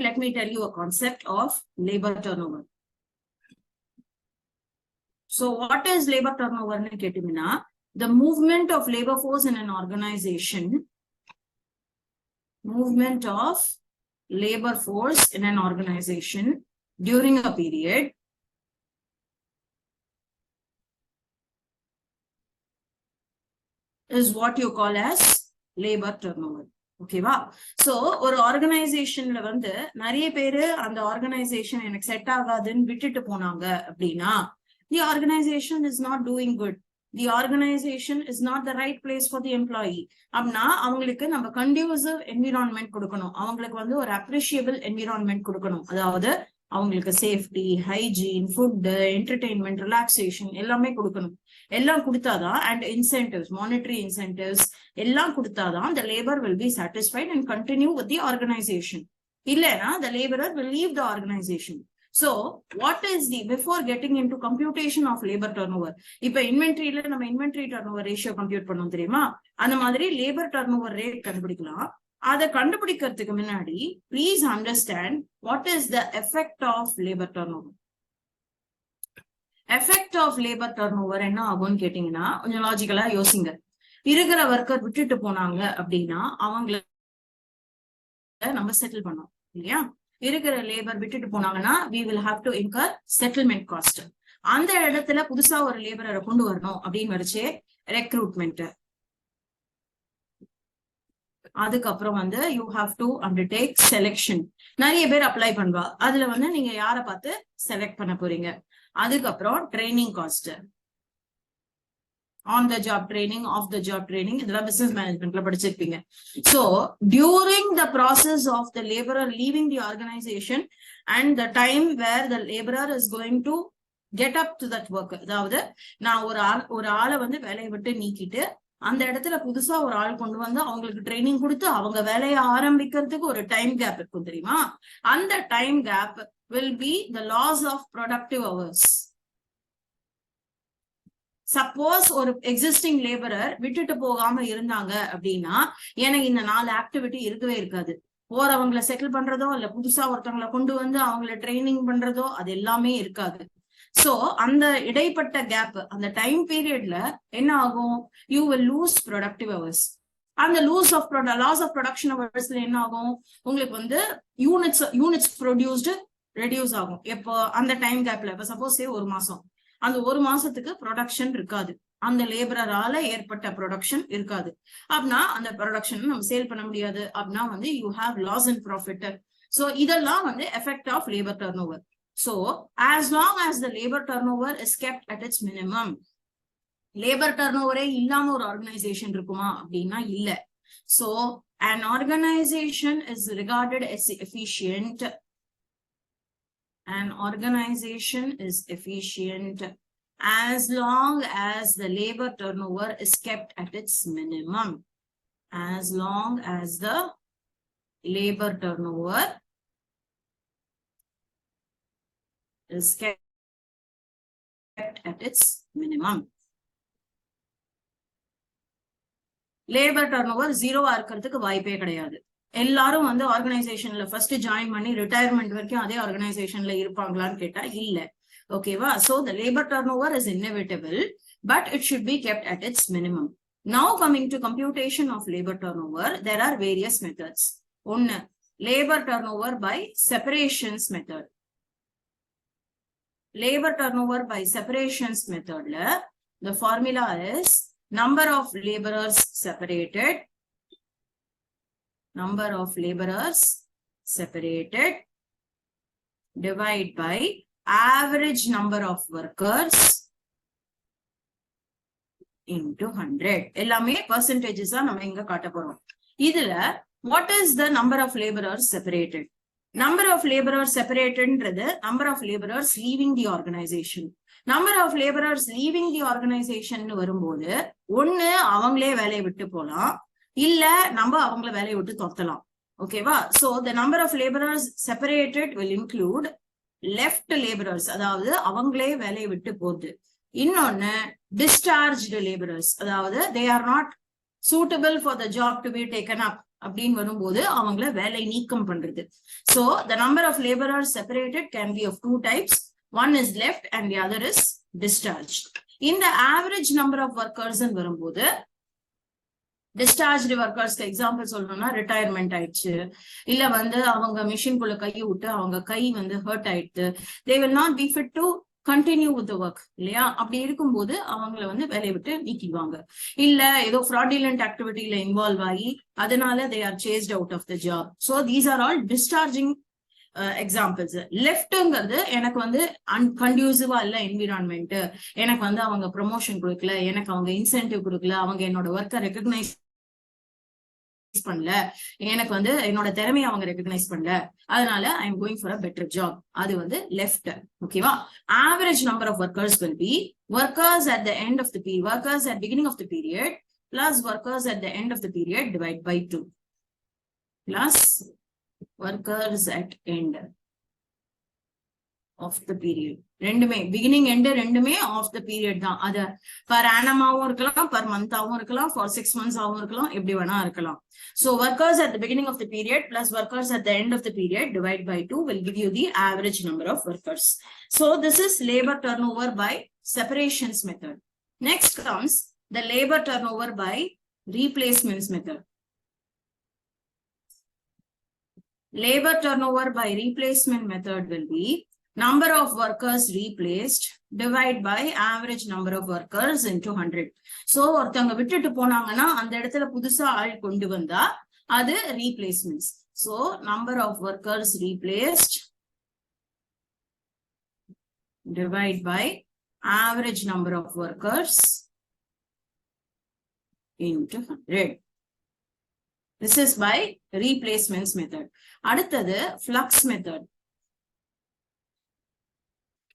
let me tell you a concept of labor turnover. So what is labor turnover? The movement of labor force in an organization. Movement of labor force in an organization during a period is what you call as labor turnover. Okay, wow. So, or organization வந்து நிறைய பேரு அந்த organization எனக்கு set ஆகாதுன்னு விட்டுட்டு போனாங்க அப்படின்னா the organization is not doing good. The organization is not the right place for the employee. அப்படின்னா அவங்களுக்கு நம்ம conducive environment கொடுக்கணும். அவங்களுக்கு வந்து ஒரு appreciable environment கொடுக்கணும். அதாவது அவங்களுக்கு safety, hygiene, food, entertainment, relaxation எல்லாமே கொடுக்கணும். எல்லாம் கொடுத்தாதான் அண்ட் இன்சென்டிவ்ஸ், மானிட்டரி இன்சென்டிவ்ஸ் எல்லாம் கொடுத்தாதான் the labor will be satisfied and continue with the organization. இல்லைன்னா the laborer will leave the organization. So what is the, before getting into computation of labor turnover, இப்ப இன்வென்ட்ரியில நம்ம inventory turnover ratio compute பண்ணோம் தெரியுமா, அந்த மாதிரி labour turnover rate கண்டுபிடிக்கலாம். அதை கண்டுபிடிக்கிறதுக்கு முன்னாடி please understand what is the effect of labor turnover. Effect of labour turnover என்ன ஆகும்னு கேட்டீங்கன்னா கொஞ்சம் லாஜிக்கலா யோசிங்க. இருக்கிற ஒர்க்கர் விட்டுட்டு போனாங்க அப்படின்னா அவங்கள நம்ம செட்டில் பண்ணோம் இல்லையா. இருக்கிற லேபர் விட்டுட்டு போனாங்கன்னா we will have to incur settlement cost. அந்த இடத்துல புதுசா ஒரு லேபரை கொண்டு வரணும் அப்படின்னு வரைச்சே ரெக்ரூட்மெண்ட். அதுக்கப்புறம் வந்து you have to undertake selection. நிறைய பேர் அப்ளை பண்ணுவா, அதுல வந்து நீங்க யாரை பார்த்து செலக்ட் பண்ண போறீங்க. அதுக்கப்புறம் training cost, on the job training, off the job training, இதெல்லாம் பிசினஸ் மேனேஜ்மெண்ட்ல படிச்சிருப்பீங்க. So during the process of the labourer leaving the organisation and the time where the labourer is going to get up to that work, அதாவது நான் ஒரு ஆளை வந்து வேலையை விட்டு நீக்கிட்டு அந்த இடத்துல புதுசா ஒரு ஆள் கொண்டு வந்து அவங்களுக்கு ட்ரைனிங் கொடுத்து அவங்க வேலையை ஆரம்பிக்கிறதுக்கு ஒரு டைம் கேப் இருக்கும் தெரியுமா. அந்த time gap will be the loss of productive hours. Suppose ஒரு எக்ஸிஸ்டிங் லேபரர் விட்டுட்டு போகாம இருந்தாங்க அப்படின்னா எனக்கு இந்த 4 ஆக்டிவிட்டி இருக்கவே இருக்காது. போறவங்களை செட்டில் பண்றதோ இல்ல புதுசா ஒருத்தவங்களை கொண்டு வந்து அவங்களை ட்ரைனிங் பண்றதோ அது எல்லாமே இருக்காது. சோ அந்த இடைப்பட்ட கேப், அந்த டைம் பீரியட்ல என்ன ஆகும், you will lose productive hours. அந்த லாஸ் ஆஃப் ப்ரொடக்ஷன் ஹவர்ஸ்ல என்ன ஆகும், உங்களுக்கு வந்து யூனிட்ஸ் ப்ரொடியூஸ்டு ரெடியூஸ் ஆகும். எப்போ, அந்த டைம் கேப்ல. இப்ப சப்போஸ் ஒரு மாசம், அந்த ஒரு மாசத்துக்கு ப்ரொடக்ஷன் இருக்காது, அந்த லேபரால ஏற்பட்ட ப்ரொடக்ஷன் இருக்காது. அப்படின்னா அந்த ப்ரொடக்ஷன் நம்ம சேல் பண்ண முடியாது. அப்படின்னா வந்து you have loss in profit. So இதெல்லாம் வந்து effect of labour turnover. So as long as the labor turnover is kept at its minimum, labor turnover இல்லாம ஒரு ஆர்கனைசேஷன் இருக்குமா அப்படின்னா இல்ல. So an organization is regarded as efficient. An organization is efficient as long as the labor turnover is kept at its minimum. As long as the labor turnover is kept at its minimum. Labour turnover ஜீரோவா இருக்கிறதுக்கு வாய்ப்பே கிடையாது. எல்லாரும் வந்து ஆர்கனைசேஷன்ல first join பண்ணி retirement வரைக்கும் அதே ஆர்கனைசேஷன்ல இருப்பாங்களான்னு கேட்டா இல்ல. ஓகேவா. So the labour turnover is inevitable, but it should be kept at its minimum. Now coming to computation of labor turnover, there are various methods. ஒன்னு, labor turnover by separations method. Labor turnover by separations method la the formula is number of laborers separated, number of laborers separated divide by average number of workers into 100. எல்லாமே percentages நம்ம இங்க காட்ட போறோம். இதுல what is the number of laborers separated? Number of laborers separated ன்றது number of laborers leaving the organization. Number of laborers leaving the organization வரும்போது ஒண்ணு அவங்களே வேலையை விட்டு போலாம், இல்ல நம்ம அவங்கள வேலையை விட்டு தொத்தலாம். ஓகேவா. So the number of laborers separated will include left laborers, அதாவது அவங்களே வேலையை விட்டு போகுது. இன்னொன்னு discharged laborers, அதாவது they are not suitable for the job to be taken up அப்படின்னு வரும்போது அவங்கள வேலை நீக்கம் பண்றது. So the number of laborers separated can be of two types. One is left and the other is discharged. இந்த average number of workers வரும்போது discharge ஒர்க்கர்ஸ்க்கு example சொல்லணும்னா retirement ஆயிடுச்சு, இல்ல அவங்க மிஷின்குள்ள கையை விட்டு அவங்க கை ஹர்ட் ஆயிடுது, they will not be fit to continue with work இல்லையா? அப்படி இருக்கும்போது அவங்கள வேலையை விட்டு நீக்கிடுவாங்க. இல்ல ஏதோ ஃப்ராடிலண்ட் ஆக்டிவிட்டியில இன்வால்வ் ஆகி அதனால they are chased out of the job. So these are all discharging examples. லெஃப்ட்ங்கிறது எனக்கு அன்கண்டியூசிவா இல்ல என்விரான்மெண்ட், எனக்கு அவங்க ப்ரொமோஷன் கொடுக்கல, எனக்கு அவங்க இன்சென்டிவ் கொடுக்கல, அவங்க என்னோட ஒர்க்கை ரெகக்னைஸ் பண்ணல, எனக்கு என்னோட திறமையை அவங்க ரெகக்னைஸ் பண்ணல, அதனால I am going for a better job. அது லெஃப்ட். ஓகேவா? Average number of workers will be workers at the end of the period, workers at beginning of the period plus workers at the end of the period divide by 2 plus workers at end of the period. ரெண்டுமே beginning end ரெண்டுமே of the period தான். அது per ஆனமாவும் இருக்கலாம், per மந்தாவும் இருக்கலாம், for 6 months ஆவும் இருக்கலாம், எப்படி வேணா இருக்கலாம். So workers at the beginning of the period plus workers at the end of the period divide by 2 will give you the average number of workers. So this is labor turnover by separations method. Next comes the labor turnover by replacements method. Labor turnover by replacement method will be number of workers replaced divide by average number of workers into 100. So ஒருத்தவங்க விட்டுட்டு போனாங்கன்னா அந்த இடத்துல புதுசா ஆள் கொண்டு வந்தா அது replacements. So number of workers replaced divide by average number of workers into 100. This is by replacements method. அடுத்தது flux method.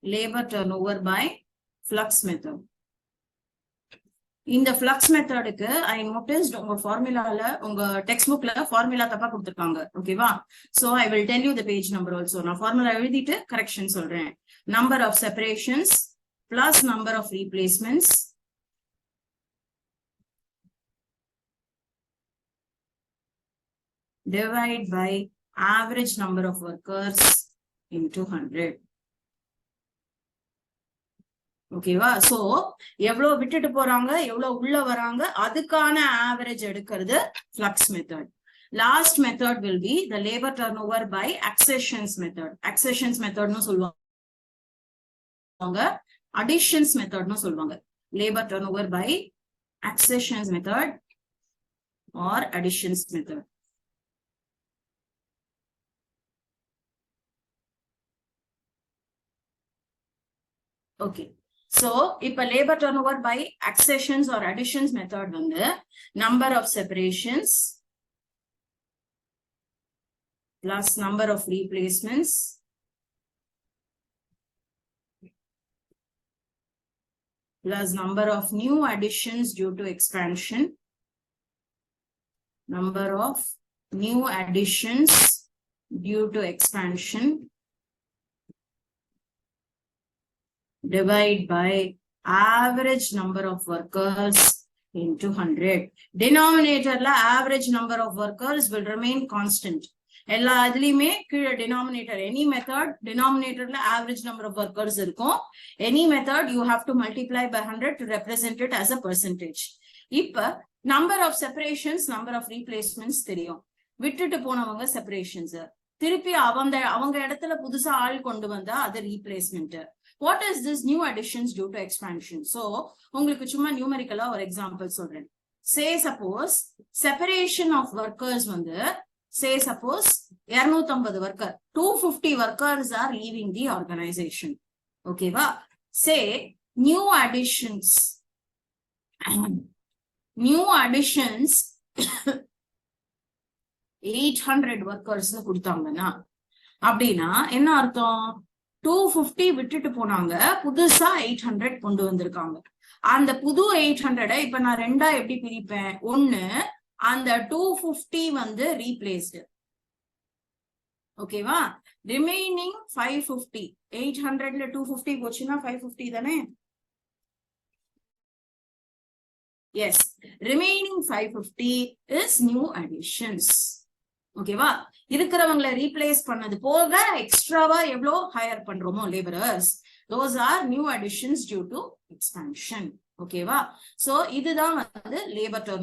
Labor turnover by flux method. இந்த flux மெத்தடுக்கு ஐ நோட்டிஸ்ட் உங்க ஃபார்முலால, உங்க டெக்ஸ்ட் புக்ல ஃபார்முலா தப்பா கொடுத்திருக்காங்க. ஓகேவா? So I will tell you the page number also. நான் ஃபார்முலா எழுதிட்டு கரெக்ஷன் சொல்றேன். Number of separations plus number of replacements divide by average number of workers into 100. ஓகேவா? சோ எவ்வளவு விட்டுட்டு போறாங்க, எவ்வளவு உள்ள வராங்க, அதுக்கான ஆவரேஜ் எடுக்கிறது flux method. Last method will be the labour turnover by accessions method. Accessions மெத்தட்னு சொல்லுவாங்க, அடிஷன்ஸ் மெத்தட்னு சொல்லுவாங்க. Labour turnover by accessions method or additions method. Okay. So, இப்ப labor turnover by accessions or additions method number of separations plus number of replacements plus number of new additions due to expansion, number of new additions due to expansion divide by average number of workers into 100. Denominator la average number of workers will remain constant. எல்லா இதுலயுமே கீழே denominator, any method denominator la average number of workers இருக்கும். Any method you have to multiply by 100 to represent it as a percentage. இப்ப number of separations, number of replacements தெரியும். விட்டுட்டு போனவங்க separations, திருப்பி அவங்க இடத்துல புதுசா ஆள் கொண்டு வந்தா அது replacement. What is this new additions due to expansion? So உங்களுக்கு சும்மா நியூமெரிக்கலா ஒரு எக்ஸாம்பிள் சொல்றேன். Say suppose separation of workers say suppose 250 workers, 250 workers are leaving the organization. Okay va? Say new additions 800 workers னு கொடுத்தாங்கன்னா அப்படின்னா என்ன அர்த்தம்? 250 விட்டுட்டு போனாங்க, புதுசா 800 கொண்டு வந்திருக்காங்க. அந்த புது 800 இப்ப நான் ரெண்டா எப்படி பிரிப்பேன்? ஒண்ணு, அந்த 250 ரீப்ளேஸ்டு. ஓகேவா? ரிமைனிங் 550. 800ல 250 போச்சுன்னா 550 தானே? Yes, Remaining 550 is new additions. ஓகேவா? இருக்கிறவங்களை ரீப்ளேஸ் பண்ணது போக எக்ஸ்ட்ராவா எவ்வளோ ஹையர் பண்றோமோ labourers, those are new additions due to expansion. ஓகேவா? சோ இதுதான் வந்து லேபர் டர்ன்